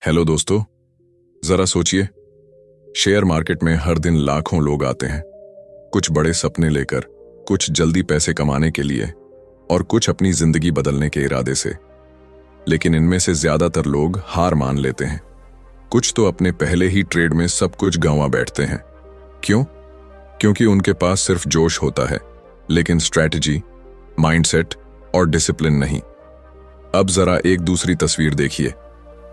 Hello दोस्तों, जरा सोचिए। शेयर मार्केट में हर दिन लाखों लोग आते हैं, कुछ बड़े सपने लेकर, कुछ जल्दी पैसे कमाने के लिए और कुछ अपनी जिंदगी बदलने के इरादे से। लेकिन इनमें से ज्यादातर लोग हार मान लेते हैं। कुछ तो अपने पहले ही ट्रेड में सब कुछ गंवा बैठते हैं। क्यों? क्योंकि उनके पास सिर्फ जोश होता है, लेकिन स्ट्रैटेजी, माइंडसेट और डिसिप्लिन नहीं। अब जरा एक दूसरी तस्वीर देखिए।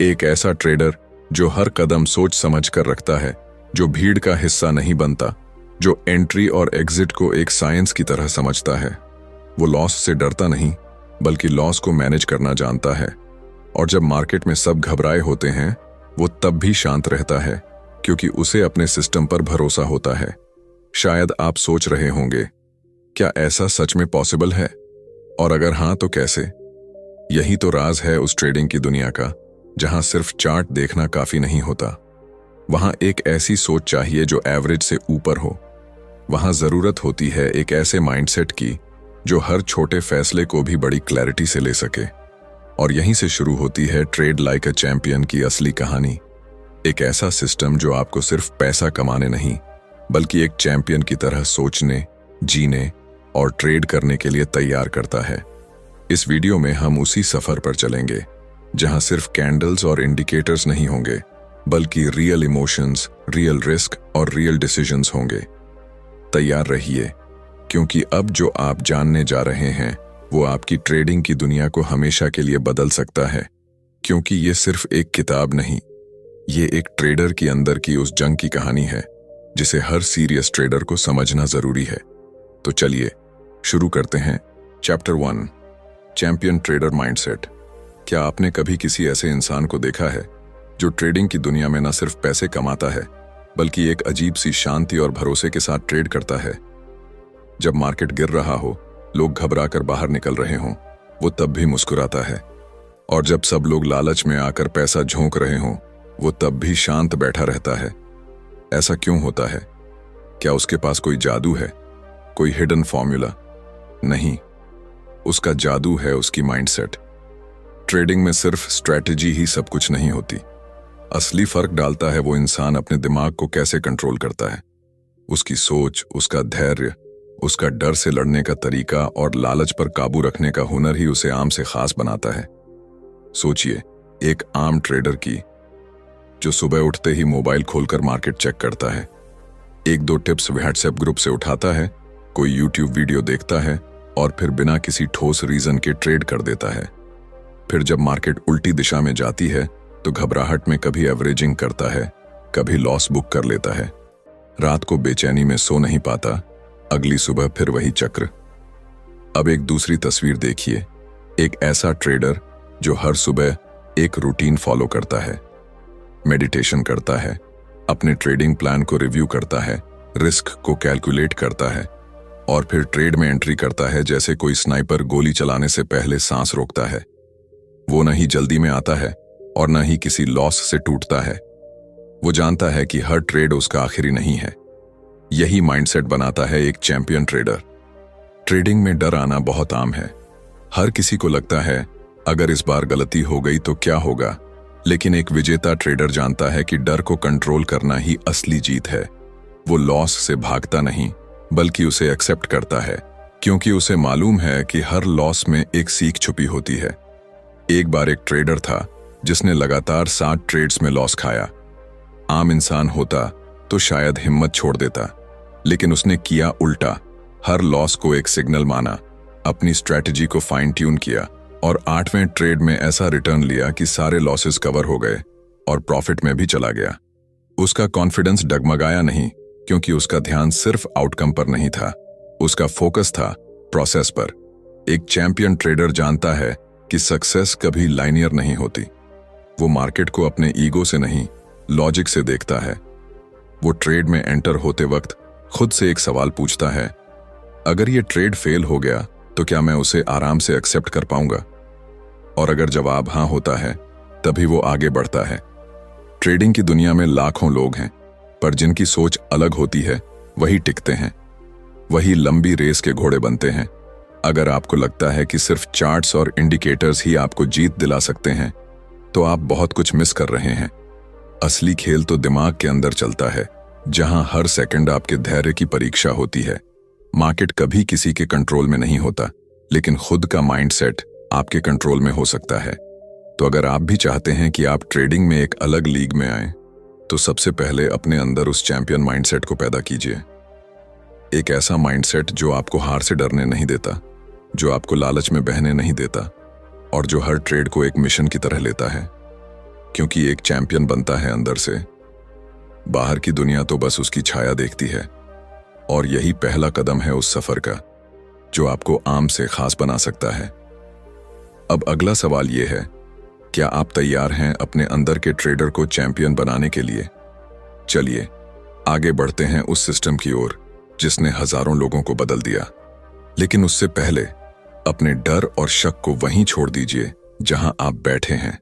एक ऐसा ट्रेडर जो हर कदम सोच समझ कर रखता है, जो भीड़ का हिस्सा नहीं बनता, जो एंट्री और एग्जिट को एक साइंस की तरह समझता है। वो लॉस से डरता नहीं, बल्कि लॉस को मैनेज करना जानता है। और जब मार्केट में सब घबराए होते हैं, वो तब भी शांत रहता है, क्योंकि उसे अपने सिस्टम पर भरोसा होता है। शायद आप सोच रहे होंगे, क्या ऐसा सच में पॉसिबल है? और अगर हाँ, तो कैसे? यही तो राज है उस ट्रेडिंग की दुनिया का, जहां सिर्फ चार्ट देखना काफी नहीं होता। वहां एक ऐसी सोच चाहिए जो एवरेज से ऊपर हो। वहां जरूरत होती है एक ऐसे माइंडसेट की जो हर छोटे फैसले को भी बड़ी क्लैरिटी से ले सके। और यहीं से शुरू होती है ट्रेड लाइक अ चैंपियन की असली कहानी। एक ऐसा सिस्टम जो आपको सिर्फ पैसा कमाने नहीं, बल्कि एक चैंपियन की तरह सोचने, जीने और ट्रेड करने के लिए तैयार करता है। इस वीडियो में हम उसी सफर पर चलेंगे, जहां सिर्फ कैंडल्स और इंडिकेटर्स नहीं होंगे, बल्कि रियल इमोशंस, रियल रिस्क और रियल डिसीजंस होंगे। तैयार रहिए, क्योंकि अब जो आप जानने जा रहे हैं वो आपकी ट्रेडिंग की दुनिया को हमेशा के लिए बदल सकता है। क्योंकि ये सिर्फ एक किताब नहीं, ये एक ट्रेडर की अंदर की उस जंग की कहानी है जिसे हर सीरियस ट्रेडर को समझना जरूरी है। तो चलिए शुरू करते हैं। Chapter 1, champion trader mindset. क्या आपने कभी किसी ऐसे इंसान को देखा है जो ट्रेडिंग की दुनिया में न सिर्फ पैसे कमाता है, बल्कि एक अजीब सी शांति और भरोसे के साथ ट्रेड करता है? जब मार्केट गिर रहा हो, लोग घबरा कर बाहर निकल रहे हों, वो तब भी मुस्कुराता है। और जब सब लोग लालच में आकर पैसा झोंक रहे हों, वो तब भी शांत बैठा रहता है। ऐसा क्यों होता है? क्या उसके पास कोई जादू है, कोई हिडन फॉर्मूला? नहीं, उसका जादू है उसकी माइंडसेट। ट्रेडिंग में सिर्फ स्ट्रैटेजी ही सब कुछ नहीं होती। असली फर्क डालता है वो इंसान अपने दिमाग को कैसे कंट्रोल करता है। उसकी सोच, उसका धैर्य, उसका डर से लड़ने का तरीका और लालच पर काबू रखने का हुनर ही उसे आम से खास बनाता है। सोचिए एक आम ट्रेडर की, जो सुबह उठते ही मोबाइल खोलकर मार्केट चेक करता है, एक दो टिप्स व्हाट्सएप ग्रुप से उठाता है, कोई यूट्यूब वीडियो देखता है और फिर बिना किसी ठोस रीजन के ट्रेड कर देता है। फिर जब मार्केट उल्टी दिशा में जाती है तो घबराहट में कभी एवरेजिंग करता है, कभी लॉस बुक कर लेता है। रात को बेचैनी में सो नहीं पाता, अगली सुबह फिर वही चक्र। अब एक दूसरी तस्वीर देखिए। एक ऐसा ट्रेडर जो हर सुबह एक रूटीन फॉलो करता है, मेडिटेशन करता है, अपने ट्रेडिंग प्लान को रिव्यू करता है, रिस्क को कैलकुलेट करता है और फिर ट्रेड में एंट्री करता है जैसे कोई स्नाइपर गोली चलाने से पहले सांस रोकता है। वो न ही जल्दी में आता है और न ही किसी लॉस से टूटता है। वो जानता है कि हर ट्रेड उसका आखिरी नहीं है। यही माइंडसेट बनाता है एक चैंपियन ट्रेडर। ट्रेडिंग में डर आना बहुत आम है। हर किसी को लगता है अगर इस बार गलती हो गई तो क्या होगा, लेकिन एक विजेता ट्रेडर जानता है कि डर को कंट्रोल करना ही असली जीत है। वो लॉस से भागता नहीं, बल्कि उसे एक्सेप्ट करता है, क्योंकि उसे मालूम है कि हर लॉस में एक सीख छुपी होती है। एक बार एक ट्रेडर था जिसने लगातार 7 ट्रेड्स में लॉस खाया। आम इंसान होता तो शायद हिम्मत छोड़ देता, लेकिन उसने किया उल्टा। हर लॉस को एक सिग्नल माना, अपनी स्ट्रैटेजी को फाइन ट्यून किया और 8वें ट्रेड में ऐसा रिटर्न लिया कि सारे लॉसेस कवर हो गए और प्रॉफिट में भी चला गया। उसका कॉन्फिडेंस डगमगाया नहीं, क्योंकि उसका ध्यान सिर्फ आउटकम पर नहीं था, उसका फोकस था प्रोसेस पर। एक चैंपियन ट्रेडर जानता है कि सक्सेस कभी लाइनियर नहीं होती। वो मार्केट को अपने ईगो से नहीं, लॉजिक से देखता है। वो ट्रेड में एंटर होते वक्त खुद से एक सवाल पूछता है, अगर ये ट्रेड फेल हो गया तो क्या मैं उसे आराम से एक्सेप्ट कर पाऊंगा? और अगर जवाब हाँ होता है, तभी वो आगे बढ़ता है। ट्रेडिंग की दुनिया में लाखों लोग हैं, पर जिनकी सोच अलग होती है वही टिकते हैं, वही लंबी रेस के घोड़े बनते हैं। अगर आपको लगता है कि सिर्फ चार्ट्स और इंडिकेटर्स ही आपको जीत दिला सकते हैं, तो आप बहुत कुछ मिस कर रहे हैं। असली खेल तो दिमाग के अंदर चलता है, जहां हर सेकंड आपके धैर्य की परीक्षा होती है। मार्केट कभी किसी के कंट्रोल में नहीं होता, लेकिन खुद का माइंडसेट आपके कंट्रोल में हो सकता है। तो अगर आप भी चाहते हैं कि आप ट्रेडिंग में एक अलग लीग में आएं, तो सबसे पहले अपने अंदर उस चैंपियन माइंडसेट को पैदा कीजिए। एक ऐसा माइंडसेट जो आपको हार से डरने नहीं देता, जो आपको लालच में बहने नहीं देता, और जो हर ट्रेड को एक मिशन की तरह लेता है। क्योंकि एक चैंपियन बनता है अंदर से, बाहर की दुनिया तो बस उसकी छाया देखती है। और यही पहला कदम है उस सफर का, जो आपको आम से खास बना सकता है। अब अगला सवाल यह है, क्या आप तैयार हैं अपने अंदर के ट्रेडर को चैंपियन बनाने के लिए? चलिए आगे बढ़ते हैं उस सिस्टम की ओर जिसने हजारों लोगों को बदल दिया। लेकिन उससे पहले अपने डर और शक को वहीं छोड़ दीजिए जहां आप बैठे हैं,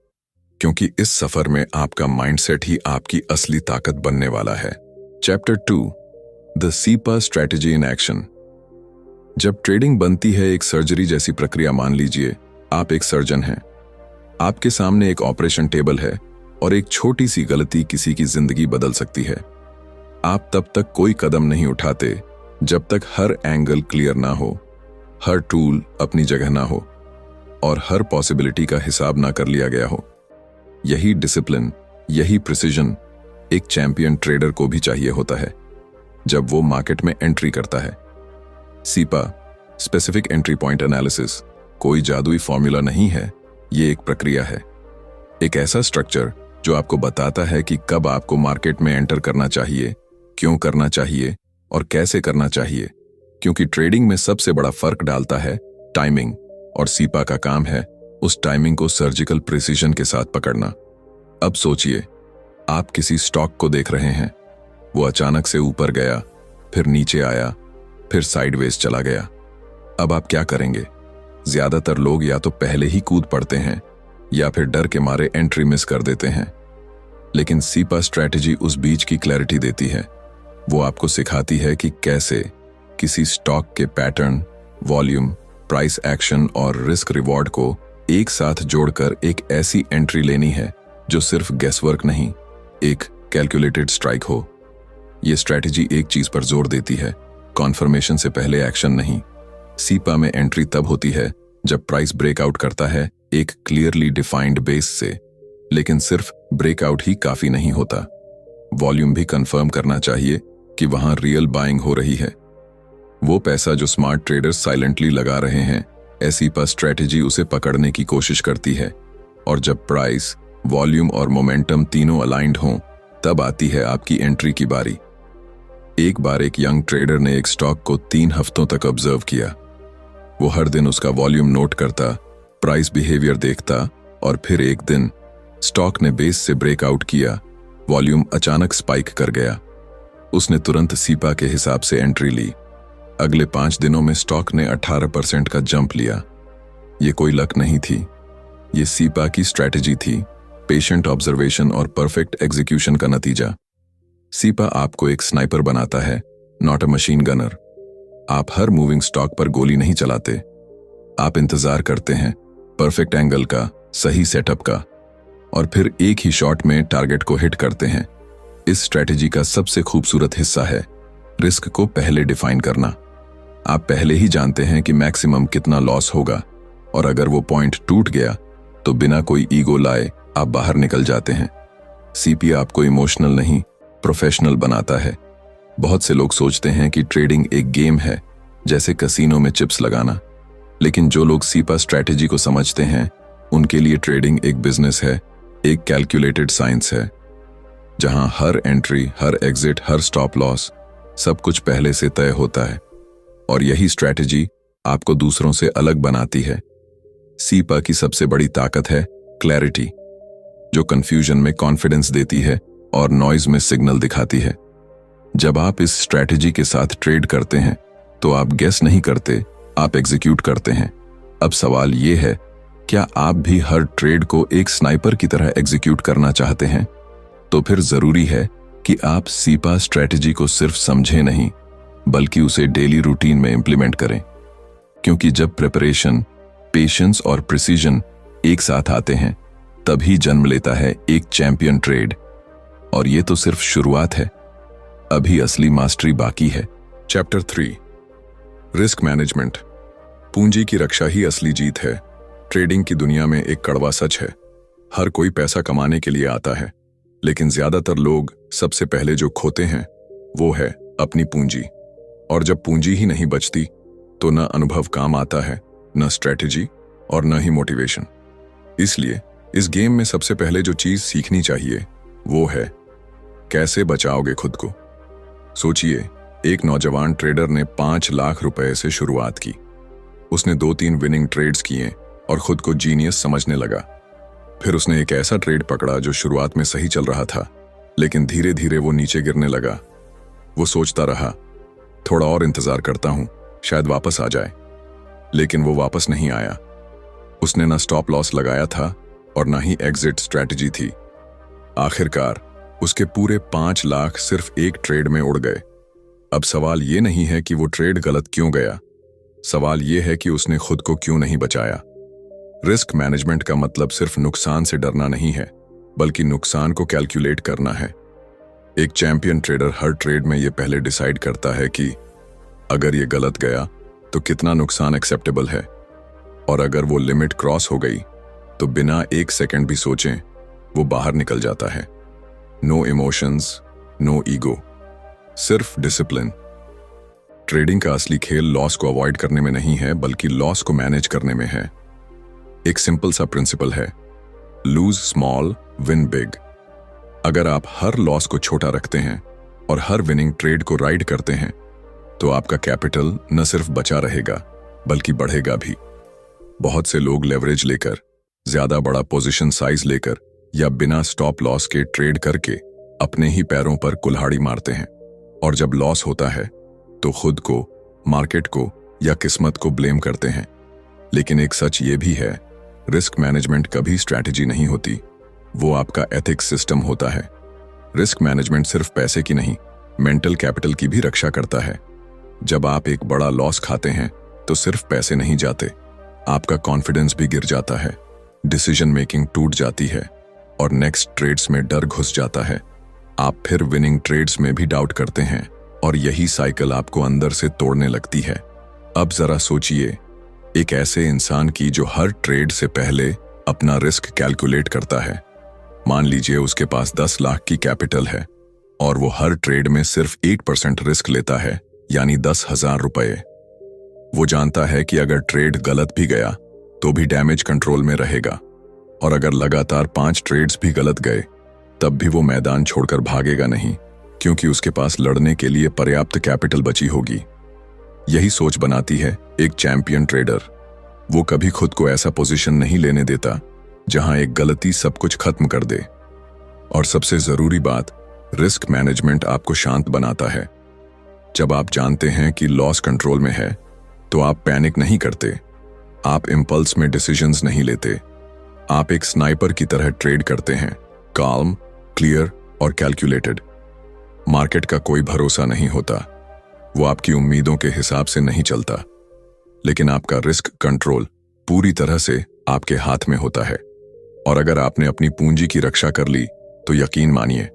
क्योंकि इस सफर में आपका माइंडसेट ही आपकी असली ताकत बनने वाला है। Chapter 2, the cepa strategy in action. जब ट्रेडिंग बनती है एक सर्जरी जैसी प्रक्रिया, मान लीजिए आप एक सर्जन हैं। आपके सामने एक ऑपरेशन टेबल है और एक छोटी सी गलती किसी की जिंदगी बदल सकती है। आप तब तक कोई कदम नहीं उठाते जब तक हर एंगल क्लियर ना हो, हर टूल अपनी जगह ना हो और हर पॉसिबिलिटी का हिसाब ना कर लिया गया हो। यही डिसिप्लिन, यही प्रिसिजन एक चैंपियन ट्रेडर को भी चाहिए होता है जब वो मार्केट में एंट्री करता है। Cepa, specific entry point analysis, कोई जादुई फॉर्मूला नहीं है, ये एक प्रक्रिया है। एक ऐसा स्ट्रक्चर जो आपको बताता है कि कब आपको मार्केट में एंटर करना चाहिए, क्यों करना चाहिए और कैसे करना चाहिए। क्योंकि ट्रेडिंग में सबसे बड़ा फर्क डालता है टाइमिंग, और सीपा का काम है उस टाइमिंग को सर्जिकल प्रिसीजन के साथ पकड़ना। अब सोचिए, आप किसी स्टॉक को देख रहे हैं, वो अचानक से ऊपर गया, फिर नीचे आया, फिर साइडवेज चला गया। अब आप क्या करेंगे? ज्यादातर लोग या तो पहले ही कूद पड़ते हैं या फिर डर के मारे एंट्री मिस कर देते हैं। लेकिन सीपा स्ट्रैटेजी उस बीच की क्लैरिटी देती है। वो आपको सिखाती है कि कैसे किसी स्टॉक के पैटर्न, वॉल्यूम, प्राइस एक्शन और रिस्क रिवॉर्ड को एक साथ जोड़कर एक ऐसी एंट्री लेनी है जो सिर्फ गेसवर्क नहीं, एक कैलकुलेटेड स्ट्राइक हो। ये स्ट्रैटेजी एक चीज पर जोर देती है, कॉन्फर्मेशन से पहले एक्शन नहीं। सीपा में एंट्री तब होती है जब प्राइस ब्रेकआउट करता है एक क्लियरली डिफाइंड बेस से, लेकिन सिर्फ ब्रेकआउट ही काफी नहीं होता। वॉल्यूम भी कंफर्म करना चाहिए कि वहां रियल बाइंग हो रही है। वो पैसा जो स्मार्ट ट्रेडर्स साइलेंटली लगा रहे हैं, सीपा स्ट्रैटेजी उसे पकड़ने की कोशिश करती है। और जब प्राइस, वॉल्यूम और मोमेंटम तीनों अलाइंड हों, तब आती है आपकी एंट्री की बारी। एक बार एक यंग ट्रेडर ने एक स्टॉक को 3 हफ्तों तक ऑब्जर्व किया। वो हर दिन उसका वॉल्यूम नोट करता, प्राइस बिहेवियर देखता, और फिर एक दिन स्टॉक ने बेस से ब्रेकआउट किया, वॉल्यूम अचानक स्पाइक कर गया। उसने तुरंत सीपा के हिसाब से एंट्री ली। अगले 5 दिनों में स्टॉक ने 18% का जंप लिया। ये कोई लक नहीं थी, ये सीपा की स्ट्रैटेजी थी, पेशेंट ऑब्जर्वेशन और परफेक्ट एग्जीक्यूशन का नतीजा। सीपा आपको एक स्नाइपर बनाता है, नॉट अ मशीन गनर। आप हर मूविंग स्टॉक पर गोली नहीं चलाते, आप इंतजार करते हैं परफेक्ट एंगल का, सही सेटअप का, और फिर एक ही शॉट में टारगेट को हिट करते हैं। इस स्ट्रैटेजी का सबसे खूबसूरत हिस्सा है रिस्क को पहले डिफाइन करना। आप पहले ही जानते हैं कि मैक्सिमम कितना लॉस होगा, और अगर वो पॉइंट टूट गया तो बिना कोई ईगो लाए आप बाहर निकल जाते हैं। सीपी आपको इमोशनल नहीं, प्रोफेशनल बनाता है। बहुत से लोग सोचते हैं कि ट्रेडिंग एक गेम है, जैसे कसीनो में चिप्स लगाना। लेकिन जो लोग सीपा स्ट्रैटेजी को समझते हैं, उनके लिए ट्रेडिंग एक बिजनेस है, एक कैलकुलेटेड साइंस है, जहां हर एंट्री, हर एग्जिट, हर स्टॉप लॉस, सब कुछ पहले से तय होता है। और यही स्ट्रैटेजी आपको दूसरों से अलग बनाती है। सीपा की सबसे बड़ी ताकत है क्लैरिटी, जो कंफ्यूजन में कॉन्फिडेंस देती है और नॉइज में सिग्नल दिखाती है। जब आप इस स्ट्रैटेजी के साथ ट्रेड करते हैं तो आप गेस नहीं करते, आप एग्जीक्यूट करते हैं। अब सवाल ये है, क्या आप भी हर ट्रेड को एक स्नाइपर की तरह एग्जीक्यूट करना चाहते हैं? तो फिर जरूरी है कि आप सीपा स्ट्रैटेजी को सिर्फ समझें नहीं, बल्कि उसे डेली रूटीन में इंप्लीमेंट करें। क्योंकि जब प्रिपरेशन, पेशेंस और प्रिसीजन एक साथ आते हैं, तभी जन्म लेता है एक चैंपियन ट्रेड। और ये तो सिर्फ शुरुआत है, अभी असली मास्टरी बाकी है। Chapter 3, risk management. पूंजी की रक्षा ही असली जीत है। ट्रेडिंग की दुनिया में एक कड़वा सच है, हर कोई पैसा कमाने के लिए आता है, लेकिन ज्यादातर लोग सबसे पहले जो खोते हैं वो है अपनी पूंजी। और जब पूंजी ही नहीं बचती तो न अनुभव काम आता है, न स्ट्रेटेजी और न ही मोटिवेशन। इसलिए इस गेम में सबसे पहले जो चीज सीखनी चाहिए वो है कैसे बचाओगे खुद को। सोचिए, एक नौजवान ट्रेडर ने 5 लाख रुपए से शुरुआत की। उसने 2-3 विनिंग ट्रेड्स किए और खुद को जीनियस समझने लगा। फिर उसने एक ऐसा ट्रेड पकड़ा जो शुरुआत में सही चल रहा था, लेकिन धीरे धीरे वो नीचे गिरने लगा। वो सोचता रहा, थोड़ा और इंतजार करता हूं, शायद वापस आ जाए। लेकिन वो वापस नहीं आया। उसने ना स्टॉप लॉस लगाया था और ना ही एग्जिट स्ट्रैटेजी थी। आखिरकार उसके पूरे 5 लाख सिर्फ एक ट्रेड में उड़ गए। अब सवाल ये नहीं है कि वो ट्रेड गलत क्यों गया, सवाल ये है कि उसने खुद को क्यों नहीं बचाया। रिस्क मैनेजमेंट का मतलब सिर्फ नुकसान से डरना नहीं है, बल्कि नुकसान को कैलकुलेट करना है। एक चैंपियन ट्रेडर हर ट्रेड में ये पहले डिसाइड करता है कि अगर ये गलत गया तो कितना नुकसान एक्सेप्टेबल है, और अगर वो लिमिट क्रॉस हो गई तो बिना 1 सेकंड भी सोचें वो बाहर निकल जाता है। नो इमोशंस, नो ईगो, सिर्फ डिसिप्लिन। ट्रेडिंग का असली खेल लॉस को अवॉइड करने में नहीं है, बल्कि लॉस को मैनेज करने में है। एक सिंपल सा प्रिंसिपल है, लूज स्मॉल विन बिग। अगर आप हर लॉस को छोटा रखते हैं और हर विनिंग ट्रेड को राइड करते हैं तो आपका कैपिटल न सिर्फ बचा रहेगा बल्कि बढ़ेगा भी। बहुत से लोग लेवरेज लेकर, ज्यादा बड़ा पोजीशन साइज लेकर या बिना स्टॉप लॉस के ट्रेड करके अपने ही पैरों पर कुल्हाड़ी मारते हैं, और जब लॉस होता है तो खुद को, मार्केट को या किस्मत को ब्लेम करते हैं। लेकिन एक सच ये भी है, रिस्क मैनेजमेंट कभी स्ट्रैटेजी नहीं होती, वो आपका एथिक्स सिस्टम होता है। रिस्क मैनेजमेंट सिर्फ पैसे की नहीं, मेंटल कैपिटल की भी रक्षा करता है। जब आप एक बड़ा लॉस खाते हैं तो सिर्फ पैसे नहीं जाते, आपका कॉन्फिडेंस भी गिर जाता है, डिसीजन मेकिंग टूट जाती है और नेक्स्ट ट्रेड्स में डर घुस जाता है। आप फिर विनिंग ट्रेड्स में भी डाउट करते हैं और यही साइकिल आपको अंदर से तोड़ने लगती है। अब जरा सोचिए, एक ऐसे इंसान की जो हर ट्रेड से पहले अपना रिस्क कैलकुलेट करता है। मान लीजिए उसके पास 10 लाख की कैपिटल है और वो हर ट्रेड में सिर्फ 8% रिस्क लेता है, यानी 10,000 रुपए। वो जानता है कि अगर ट्रेड गलत भी गया तो भी डैमेज कंट्रोल में रहेगा, और अगर लगातार 5 ट्रेड्स भी गलत गए तब भी वो मैदान छोड़कर भागेगा नहीं, क्योंकि उसके पास लड़ने के लिए पर्याप्त कैपिटल बची होगी। यही सोच बनाती है एक चैंपियन ट्रेडर। वो कभी खुद को ऐसा पोजीशन नहीं लेने देता जहां एक गलती सब कुछ खत्म कर दे। और सबसे जरूरी बात, रिस्क मैनेजमेंट आपको शांत बनाता है। जब आप जानते हैं कि लॉस कंट्रोल में है तो आप पैनिक नहीं करते, आप इंपल्स में डिसीजंस नहीं लेते, आप एक स्नाइपर की तरह ट्रेड करते हैं, काल्म, क्लियर और कैलकुलेटेड। मार्केट का कोई भरोसा नहीं होता, वो आपकी उम्मीदों के हिसाब से नहीं चलता, लेकिन आपका रिस्क कंट्रोल पूरी तरह से आपके हाथ में होता है। और अगर आपने अपनी पूंजी की रक्षा कर ली तो यकीन मानिए,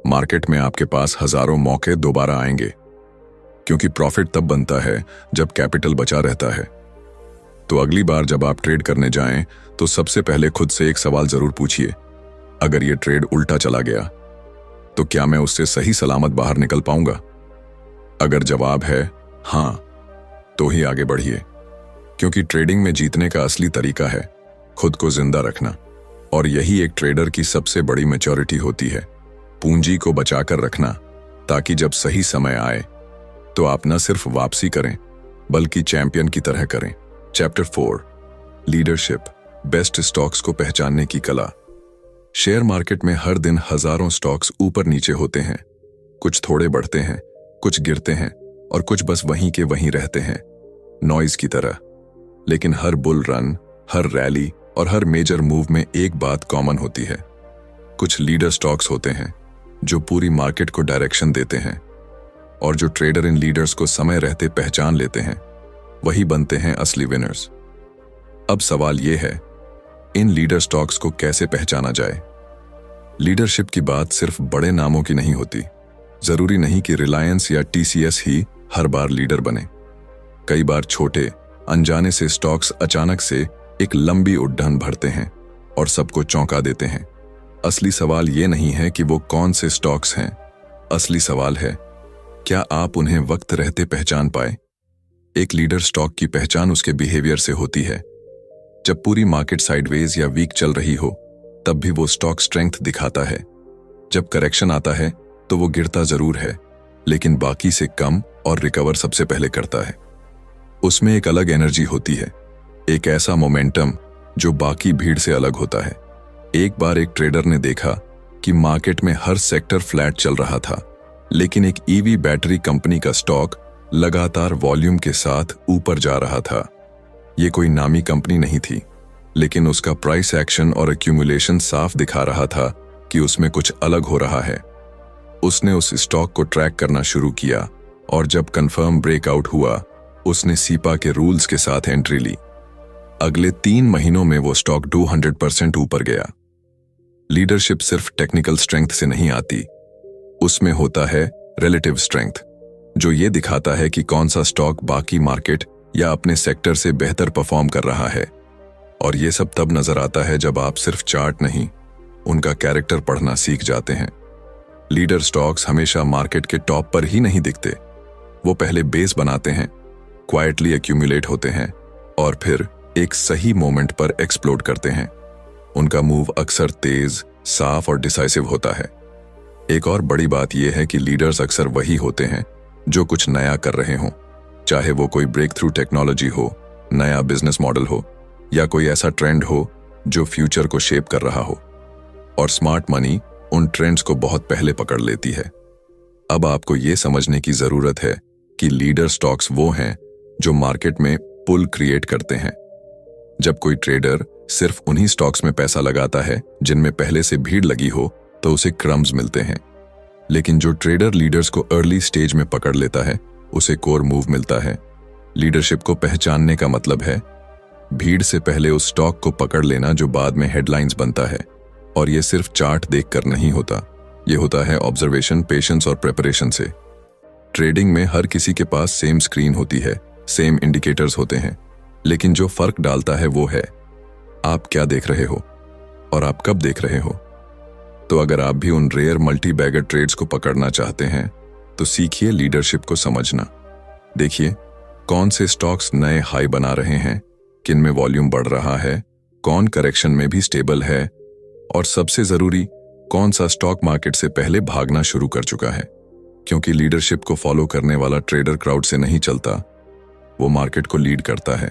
मार्केट में आपके पास हजारों मौके दोबारा आएंगे, क्योंकि प्रॉफिट तब बनता है जब कैपिटल बचा रहता है। तो अगली बार जब आप ट्रेड करने जाएं तो सबसे पहले खुद से एक सवाल जरूर पूछिए, अगर ये ट्रेड उल्टा चला गया तो क्या मैं उससे सही सलामत बाहर निकल पाऊंगा? अगर जवाब है हां, तो ही आगे बढ़िए, क्योंकि ट्रेडिंग में जीतने का असली तरीका है खुद को जिंदा रखना। और यही एक ट्रेडर की सबसे बड़ी मैच्योरिटी होती है, पूंजी को बचाकर रखना, ताकि जब सही समय आए तो आप न सिर्फ वापसी करें बल्कि चैंपियन की तरह करें। चैप्टर 4, लीडरशिप, बेस्ट स्टॉक्स को पहचानने की कला। शेयर मार्केट में हर दिन हजारों स्टॉक्स ऊपर नीचे होते हैं, कुछ थोड़े बढ़ते हैं, कुछ गिरते हैं और कुछ बस वहीं के वहीं रहते हैं, नॉइज की तरह। लेकिन हर बुल रन, हर रैली और हर मेजर मूव में एक बात कॉमन होती है, कुछ लीडर स्टॉक्स होते हैं जो पूरी मार्केट को डायरेक्शन देते हैं, और जो ट्रेडर इन लीडर्स को समय रहते पहचान लेते हैं वही बनते हैं असली विनर्स। अब सवाल यह है इन लीडर स्टॉक्स को कैसे पहचाना जाए। लीडरशिप की बात सिर्फ बड़े नामों की नहीं होती। जरूरी नहीं कि रिलायंस या टीसीएस ही हर बार लीडर बने। कई बार छोटे अनजाने से स्टॉक्स अचानक से एक लंबी उड़ान भरते हैं और सबको चौंका देते हैं। असली सवाल ये नहीं है कि वो कौन से स्टॉक्स हैं, असली सवाल है क्या आप उन्हें वक्त रहते पहचान पाए। एक लीडर स्टॉक की पहचान उसके बिहेवियर से होती है। जब पूरी मार्केट साइडवेज या वीक चल रही हो तब भी वो स्टॉक स्ट्रेंथ दिखाता है। जब करेक्शन आता है तो वो गिरता जरूर है, लेकिन बाकी से कम और रिकवर सबसे पहले करता है। उसमें एक अलग एनर्जी होती है, एक ऐसा मोमेंटम जो बाकी भीड़ से अलग होता है। एक बार एक ट्रेडर ने देखा कि मार्केट में हर सेक्टर फ्लैट चल रहा था, लेकिन एक ईवी बैटरी कंपनी का स्टॉक लगातार वॉल्यूम के साथ ऊपर जा रहा था। ये कोई नामी कंपनी नहीं थी, लेकिन उसका प्राइस एक्शन और एक्यूमुलेशन साफ दिखा रहा था कि उसमें कुछ अलग हो रहा है। उसने उस स्टॉक को ट्रैक करना शुरू किया और जब कंफर्म ब्रेकआउट हुआ उसने सीपा के रूल्स के साथ एंट्री ली। अगले 3 महीनों में वो स्टॉक 200% ऊपर गया। लीडरशिप सिर्फ टेक्निकल स्ट्रेंथ से नहीं आती, उसमें होता है रिलेटिव स्ट्रेंथ, जो ये दिखाता है कि कौन सा स्टॉक बाकी मार्केट या अपने सेक्टर से बेहतर परफॉर्म कर रहा है। और ये सब तब नजर आता है जब आप सिर्फ चार्ट नहीं, उनका कैरेक्टर पढ़ना सीख जाते हैं। लीडर स्टॉक्स हमेशा मार्केट के टॉप पर ही नहीं दिखते। वो पहले बेस बनाते हैं, क्वाइटली एक्यूमुलेट होते हैं और फिर एक सही मोमेंट पर एक्सप्लोड करते हैं। उनका मूव अक्सर तेज, साफ और डिसाइसिव होता है। एक और बड़ी बात यह है कि लीडर्स अक्सर वही होते हैं जो कुछ नया कर रहे हों, चाहे वो कोई ब्रेक थ्रू टेक्नोलॉजी हो, नया बिजनेस मॉडल हो या कोई ऐसा ट्रेंड हो जो फ्यूचर को शेप कर रहा हो। और स्मार्ट मनी उन ट्रेंड्स को बहुत पहले पकड़ लेती है। अब आपको ये समझने की जरूरत है कि लीडर स्टॉक्स वो हैं जो मार्केट में पुल क्रिएट करते हैं। जब कोई ट्रेडर सिर्फ उन्हीं स्टॉक्स में पैसा लगाता है जिनमें पहले से भीड़ लगी हो तो उसे क्रम्स मिलते हैं, लेकिन जो ट्रेडर लीडर्स को अर्ली स्टेज में पकड़ लेता है उसे कोर मूव मिलता है। लीडरशिप को पहचानने का मतलब है भीड़ से पहले उस स्टॉक को पकड़ लेना जो बाद में हेडलाइंस बनता है। और ये सिर्फ चार्ट देखकर नहीं होता, ये होता है ऑब्जर्वेशन, पेशेंस और प्रिपरेशन से। ट्रेडिंग में हर किसी के पास सेम स्क्रीन होती है, सेम इंडिकेटर्स होते हैं, लेकिन जो फर्क डालता है वो है आप क्या देख रहे हो और आप कब देख रहे हो। तो अगर आप भी उन रेयर मल्टी बैगर ट्रेड्स को पकड़ना चाहते हैं तो सीखिए लीडरशिप को समझना। देखिए कौन से स्टॉक्स नए हाई बना रहे हैं, किन में वॉल्यूम बढ़ रहा है, कौन करेक्शन में भी स्टेबल है, और सबसे जरूरी कौन सा स्टॉक मार्केट से पहले भागना शुरू कर चुका है। क्योंकि लीडरशिप को फॉलो करने वाला ट्रेडर क्राउड से नहीं चलता, वो मार्केट को लीड करता है।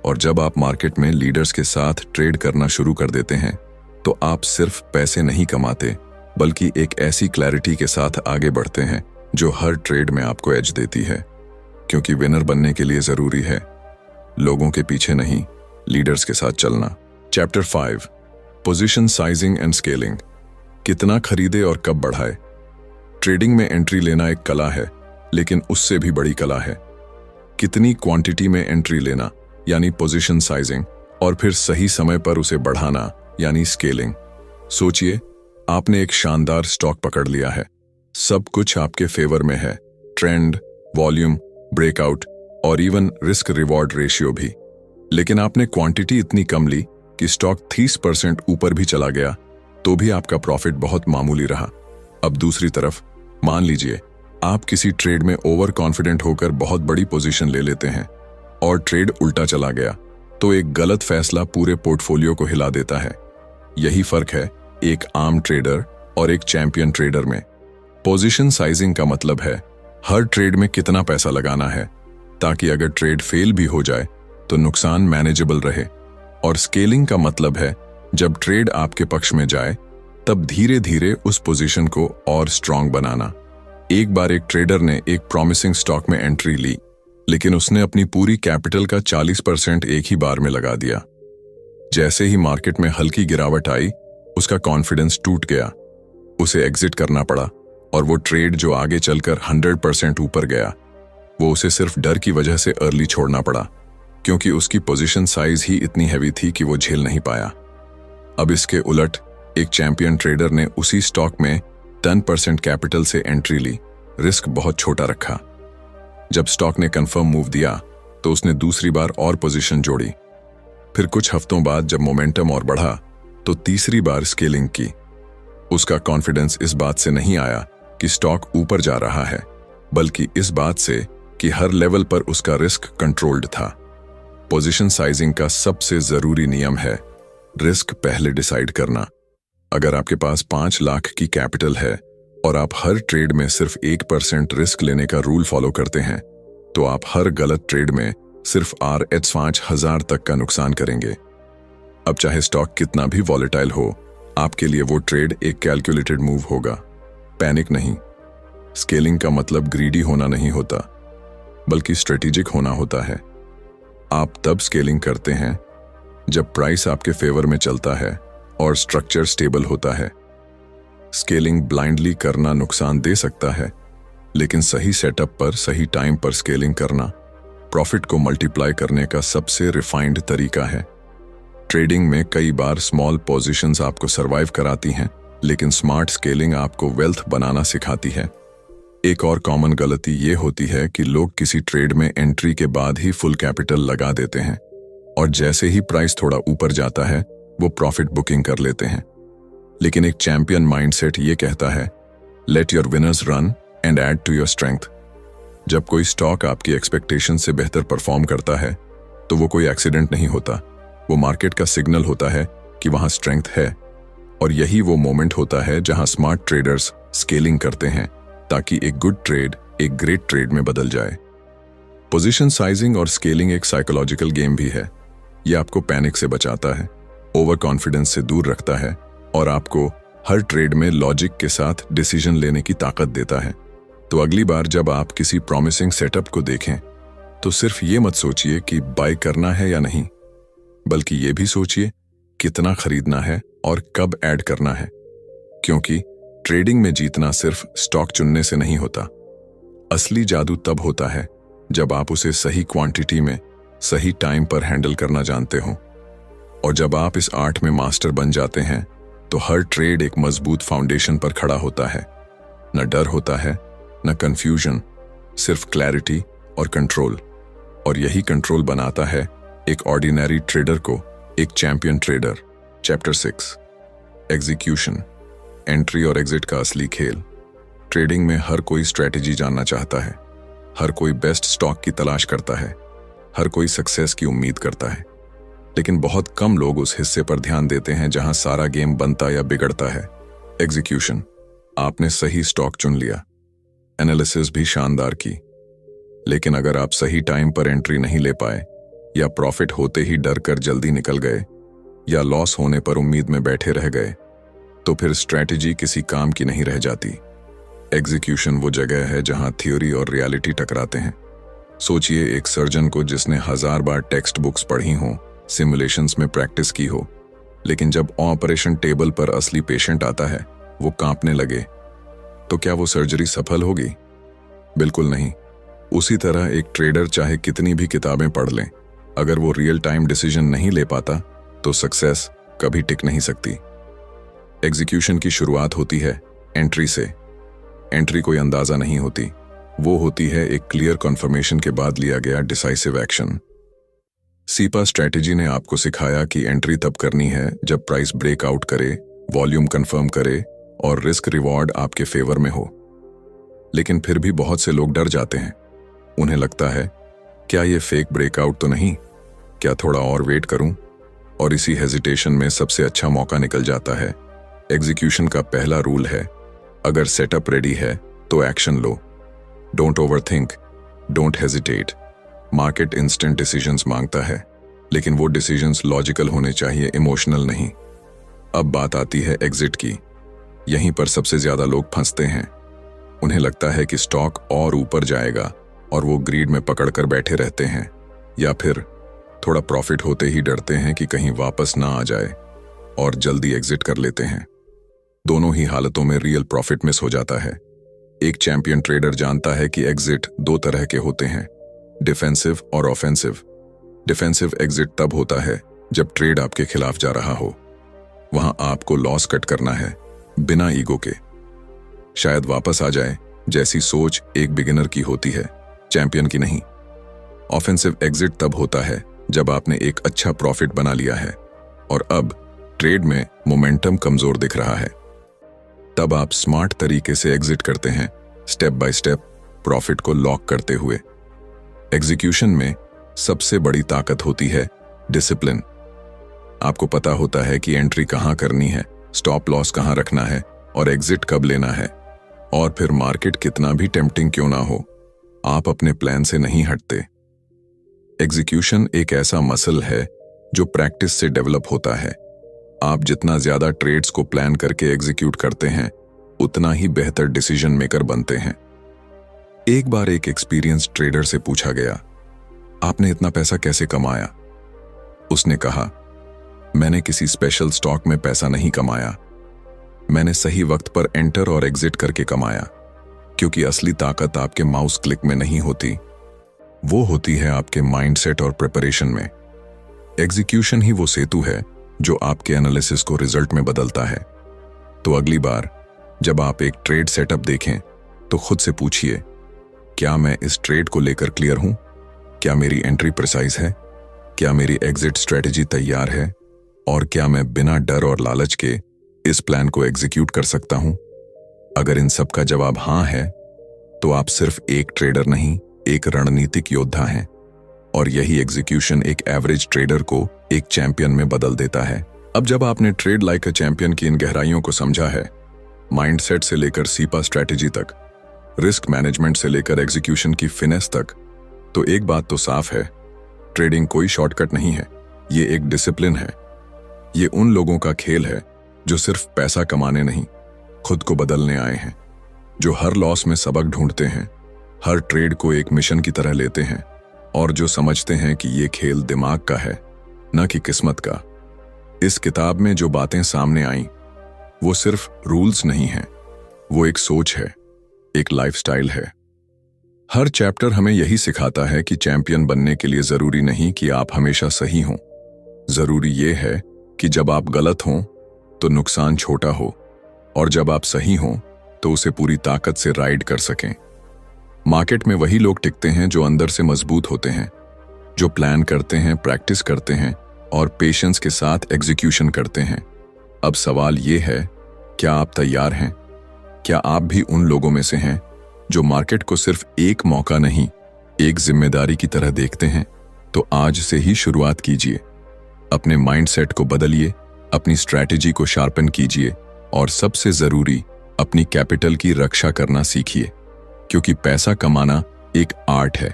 और जब आप मार्केट में लीडर्स के साथ ट्रेड करना शुरू कर देते हैं तो आप सिर्फ पैसे नहीं कमाते, बल्कि एक ऐसी क्लैरिटी के साथ आगे बढ़ते हैं जो हर ट्रेड में आपको एज देती है। क्योंकि विनर बनने के लिए जरूरी है लोगों के पीछे नहीं, लीडर्स के साथ चलना। Chapter 5, position sizing and scaling. कितना खरीदे और कब बढ़ाए। ट्रेडिंग में एंट्री लेना एक कला है, लेकिन उससे भी बड़ी कला है कितनी क्वांटिटी में एंट्री लेना यानी पोजीशन साइजिंग, और फिर सही समय पर उसे बढ़ाना यानी स्केलिंग। सोचिए आपने एक शानदार स्टॉक पकड़ लिया है, सब कुछ आपके फेवर में है, ट्रेंड, वॉल्यूम, ब्रेकआउट और इवन रिस्क रिवॉर्ड रेशियो भी। लेकिन आपने क्वांटिटी इतनी कम ली कि स्टॉक 30% ऊपर भी चला गया तो भी आपका प्रॉफिट बहुत मामूली रहा। अब दूसरी तरफ मान लीजिए आप किसी ट्रेड में ओवर कॉन्फिडेंट होकर बहुत बड़ी पोजीशन ले लेते हैं और ट्रेड उल्टा चला गया, तो एक गलत फैसला पूरे पोर्टफोलियो को हिला देता है। यही फर्क है एक आम ट्रेडर और एक चैंपियन ट्रेडर में। पोजीशन साइजिंग का मतलब है हर ट्रेड में कितना पैसा लगाना है ताकि अगर ट्रेड फेल भी हो जाए तो नुकसान मैनेजेबल रहे। और स्केलिंग का मतलब है जब ट्रेड आपके पक्ष में जाए तब धीरे धीरे उस पोजीशन को और स्ट्रांग बनाना। एक बार एक ट्रेडर ने एक प्रॉमिसिंग स्टॉक में एंट्री ली, लेकिन उसने अपनी पूरी कैपिटल का 40% एक ही बार में लगा दिया। जैसे ही मार्केट में हल्की गिरावट आई, उसका कॉन्फिडेंस टूट गया, उसे एग्जिट करना पड़ा और वो ट्रेड जो आगे चलकर 100% ऊपर गया, वो उसे सिर्फ डर की वजह से अर्ली छोड़ना पड़ा, क्योंकि उसकी पोजीशन साइज ही इतनी हैवी थी कि वो झेल नहीं पाया। अब इसके उलट एक चैंपियन ट्रेडर ने उसी स्टॉक में 10% कैपिटल से एंट्री ली, रिस्क बहुत छोटा रखा। जब स्टॉक ने कंफर्म मूव दिया तो उसने दूसरी बार और पोजीशन जोड़ी। फिर कुछ हफ्तों बाद जब मोमेंटम और बढ़ा तो तीसरी बार स्केलिंग की। उसका कॉन्फिडेंस इस बात से नहीं आया कि स्टॉक ऊपर जा रहा है, बल्कि इस बात से कि हर लेवल पर उसका रिस्क कंट्रोल्ड था। पोजीशन साइजिंग का सबसे जरूरी नियम है रिस्क पहले डिसाइड करना। अगर आपके पास 5 लाख की कैपिटल है और आप हर ट्रेड में सिर्फ 1% रिस्क लेने का रूल फॉलो करते हैं, तो आप हर गलत ट्रेड में सिर्फ RH 5000 तक का नुकसान करेंगे। अब चाहे स्टॉक कितना भी वॉलेटाइल हो, आपके लिए वो ट्रेड एक कैलकुलेटेड मूव होगा, पैनिक नहीं। स्केलिंग का मतलब ग्रीडी होना नहीं होता, बल्कि स्ट्रेटेजिक होना होता है। आप तब स्केलिंग करते हैं जब प्राइस आपके फेवर में चलता है और स्ट्रक्चर स्टेबल होता है। स्केलिंग ब्लाइंडली करना नुकसान दे सकता है, लेकिन सही सेटअप पर सही टाइम पर स्केलिंग करना प्रॉफिट को मल्टीप्लाई करने का सबसे रिफाइंड तरीका है। ट्रेडिंग में कई बार स्मॉल पोजीशंस आपको सरवाइव कराती हैं, लेकिन स्मार्ट स्केलिंग आपको वेल्थ बनाना सिखाती है। एक और कॉमन गलती ये होती है कि लोग किसी ट्रेड में एंट्री के बाद ही फुल कैपिटल लगा देते हैं और जैसे ही प्राइस थोड़ा ऊपर जाता है वो प्रॉफिट बुकिंग कर लेते हैं। लेकिन एक चैंपियन माइंडसेट ये कहता है let your winners run and add to your strength. जब कोई स्टॉक आपकी एक्सपेक्टेशन से बेहतर परफॉर्म करता है तो वो कोई एक्सीडेंट नहीं होता, वो मार्केट का सिग्नल होता है कि वहां स्ट्रेंथ है। और यही वो मोमेंट होता है जहां स्मार्ट ट्रेडर्स स्केलिंग करते हैं ताकि एक गुड ट्रेड एक ग्रेट ट्रेड में बदल जाए। पोजीशन साइजिंग और स्केलिंग एक साइकोलॉजिकल गेम भी है। यह आपको पैनिक से बचाता है, ओवर कॉन्फिडेंस से दूर रखता है और आपको हर ट्रेड में लॉजिक के साथ डिसीजन लेने की ताकत देता है। तो अगली बार जब आप किसी प्रॉमिसिंग सेटअप को देखें तो सिर्फ ये मत सोचिए कि बाय करना है या नहीं, बल्कि ये भी सोचिए कितना खरीदना है और कब ऐड करना है। क्योंकि ट्रेडिंग में जीतना सिर्फ स्टॉक चुनने से नहीं होता, असली जादू तब होता है जब आप उसे सही क्वांटिटी में सही टाइम पर हैंडल करना जानते हो। और जब आप इस आर्ट में मास्टर बन जाते हैं तो हर ट्रेड एक मजबूत फाउंडेशन पर खड़ा होता है। न डर होता है, न कंफ्यूजन, सिर्फ क्लैरिटी और कंट्रोल। और यही कंट्रोल बनाता है एक ऑर्डिनरी ट्रेडर को एक champion trader. Chapter 6 execution, entry और एग्जिट का असली खेल। ट्रेडिंग में हर कोई स्ट्रेटेजी जानना चाहता है, हर कोई बेस्ट स्टॉक की तलाश करता है, हर कोई सक्सेस की उम्मीद करता है, लेकिन बहुत कम लोग उस हिस्से पर ध्यान देते हैं जहां सारा गेम बनता या बिगड़ता है, एग्जीक्यूशन। आपने सही स्टॉक चुन लिया, एनालिसिस भी शानदार की, लेकिन अगर आप सही टाइम पर एंट्री नहीं ले पाए या प्रॉफिट होते ही डर कर जल्दी निकल गए या लॉस होने पर उम्मीद में बैठे रह गए, तो फिर स्ट्रैटेजी किसी काम की नहीं रह जाती। एग्जीक्यूशन वो जगह है जहां थ्योरी और रियलिटी टकराते हैं। सोचिए एक सर्जन को जिसने 1000 बार टेक्स्ट बुक्स पढ़ी हों, सिमुलेशंस में प्रैक्टिस की हो, लेकिन जब ऑपरेशन टेबल पर असली पेशेंट आता है वो कांपने लगे, तो क्या वो सर्जरी सफल होगी? बिल्कुल नहीं। उसी तरह एक ट्रेडर चाहे कितनी भी किताबें पढ़ लें, अगर वो रियल टाइम डिसीजन नहीं ले पाता तो सक्सेस कभी टिक नहीं सकती। एग्जीक्यूशन की शुरुआत होती है एंट्री से। एंट्री कोई अंदाजा नहीं होती, वो होती है एक क्लियर कन्फर्मेशन के बाद लिया गया डिसाइसिव एक्शन। सीपा स्ट्रैटेजी ने आपको सिखाया कि एंट्री तब करनी है जब प्राइस ब्रेकआउट करे, वॉल्यूम कंफर्म करे और रिस्क रिवॉर्ड आपके फेवर में हो। लेकिन फिर भी बहुत से लोग डर जाते हैं। उन्हें लगता है क्या ये फेक ब्रेकआउट तो नहीं, क्या थोड़ा और वेट करूं? और इसी हेजिटेशन में सबसे अच्छा मौका निकल जाता है। एग्जीक्यूशन का पहला रूल है, अगर सेटअप रेडी है तो action low. Don't overthink, don't hesitate. Market instant decisions मांगता है, लेकिन वो डिसीजंस लॉजिकल होने चाहिए, इमोशनल नहीं। अब बात आती है एग्जिट की। यहीं पर सबसे ज्यादा लोग फंसते हैं। उन्हें लगता है कि स्टॉक और ऊपर जाएगा और वो ग्रीड में पकड़कर बैठे रहते हैं, या फिर थोड़ा प्रॉफिट होते ही डरते हैं कि कहीं वापस ना आ जाए और जल्दी एग्जिट कर लेते हैं। दोनों ही हालतों में रियल प्रॉफिट मिस हो जाता है। एक चैंपियन ट्रेडर जानता है कि एग्जिट 2 तरह के होते हैं, डिफेंसिव और ऑफेंसिव। डिफेंसिव एग्जिट तब होता है जब ट्रेड आपके खिलाफ जा रहा हो। वहां आपको लॉस कट करना है बिना ईगो के। शायद वापस आ जाए जैसी सोच एक बिगिनर की होती है, चैंपियन की नहीं। ऑफेंसिव एग्जिट तब होता है जब आपने एक अच्छा प्रॉफिट बना लिया है और अब ट्रेड में मोमेंटम कमजोर दिख रहा है। तब आप स्मार्ट तरीके से एग्जिट करते हैं, स्टेप बाय स्टेप प्रॉफिट को लॉक करते हुए। एग्जीक्यूशन में सबसे बड़ी ताकत होती है डिसिप्लिन। आपको पता होता है कि एंट्री कहां करनी है, स्टॉप लॉस कहां रखना है और एग्जिट कब लेना है। और फिर मार्केट कितना भी टेम्पटिंग क्यों ना हो, आप अपने प्लान से नहीं हटते। एग्जीक्यूशन एक ऐसा मसल है जो प्रैक्टिस से डेवलप होता है। आप जितना ज्यादा ट्रेड्स को प्लान करके एग्जीक्यूट करते हैं, उतना ही बेहतर डिसीजन मेकर बनते हैं। एक बार एक एक्सपीरियंस ट्रेडर से पूछा गया, आपने इतना पैसा कैसे कमाया? उसने कहा, मैंने किसी स्पेशल स्टॉक में पैसा नहीं कमाया, मैंने सही वक्त पर एंटर और एग्जिट करके कमाया। क्योंकि असली ताकत आपके माउस क्लिक में नहीं होती, वो होती है आपके माइंडसेट और प्रिपरेशन में। एग्जीक्यूशन ही वो सेतु है जो आपके एनालिसिस को रिजल्ट में बदलता है। तो अगली बार जब आप एक ट्रेड सेटअप देखें तो खुद से पूछिए, क्या मैं इस ट्रेड को लेकर क्लियर हूं? क्या मेरी एंट्री प्रिसाइज है? क्या मेरी एग्जिट स्ट्रेटेजी तैयार है? और क्या मैं बिना डर और लालच के इस प्लान को एग्जीक्यूट कर सकता हूं? अगर इन सब का जवाब हां है, तो आप सिर्फ एक ट्रेडर नहीं, एक रणनीतिक योद्धा हैं। और यही एग्जीक्यूशन एक एवरेज ट्रेडर को एक चैंपियन में बदल देता है। अब जब आपने ट्रेड लाइक अ चैंपियन की इन गहराइयों को समझा है, माइंडसेट से लेकर सीपा स्ट्रेटेजी तक, रिस्क मैनेजमेंट से लेकर एग्जीक्यूशन की फिनेस तक, तो एक बात तो साफ है, ट्रेडिंग कोई शॉर्टकट नहीं है। ये एक डिसिप्लिन है। ये उन लोगों का खेल है जो सिर्फ पैसा कमाने नहीं, खुद को बदलने आए हैं, जो हर लॉस में सबक ढूंढते हैं, हर ट्रेड को एक मिशन की तरह लेते हैं और जो समझते हैं कि ये खेल दिमाग का है, न कि किस्मत का। इस किताब में जो बातें सामने आईं, वो सिर्फ रूल्स नहीं हैं, वो एक सोच है, एक लाइफस्टाइल है। हर चैप्टर हमें यही सिखाता है कि चैंपियन बनने के लिए जरूरी नहीं कि आप हमेशा सही हों। जरूरी ये है कि जब आप गलत हों तो नुकसान छोटा हो, और जब आप सही हों तो उसे पूरी ताकत से राइड कर सकें। मार्केट में वही लोग टिकते हैं जो अंदर से मजबूत होते हैं, जो प्लान करते हैं, प्रैक्टिस करते हैं और पेशेंस के साथ एग्जीक्यूशन करते हैं। अब सवाल ये है, क्या आप तैयार हैं? क्या आप भी उन लोगों में से हैं जो मार्केट को सिर्फ एक मौका नहीं, एक जिम्मेदारी की तरह देखते हैं? तो आज से ही शुरुआत कीजिए। अपने माइंडसेट को बदलिए, अपनी स्ट्रैटेजी को शार्पन कीजिए और सबसे जरूरी, अपनी कैपिटल की रक्षा करना सीखिए। क्योंकि पैसा कमाना एक आर्ट है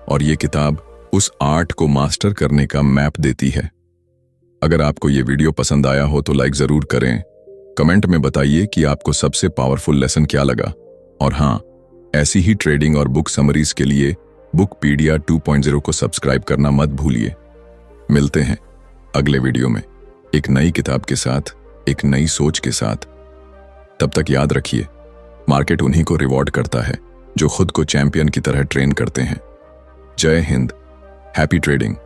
और ये किताब उस आर्ट को मास्टर करने का मैप देती है। अगर आपको ये वीडियो पसंद आया हो तो लाइक जरूर करें। कमेंट में बताइए कि आपको सबसे पावरफुल लेसन क्या लगा। और हाँ, ऐसी ही ट्रेडिंग और बुक समरीज के लिए बुकपीडिया 2.0 को सब्सक्राइब करना मत भूलिए। मिलते हैं अगले वीडियो में एक नई किताब के साथ, एक नई सोच के साथ। तब तक याद रखिए, मार्केट उन्हीं को रिवॉर्ड करता है जो खुद को चैंपियन की तरह ट्रेन करते हैं। जय हिंद, हैप्पी ट्रेडिंग।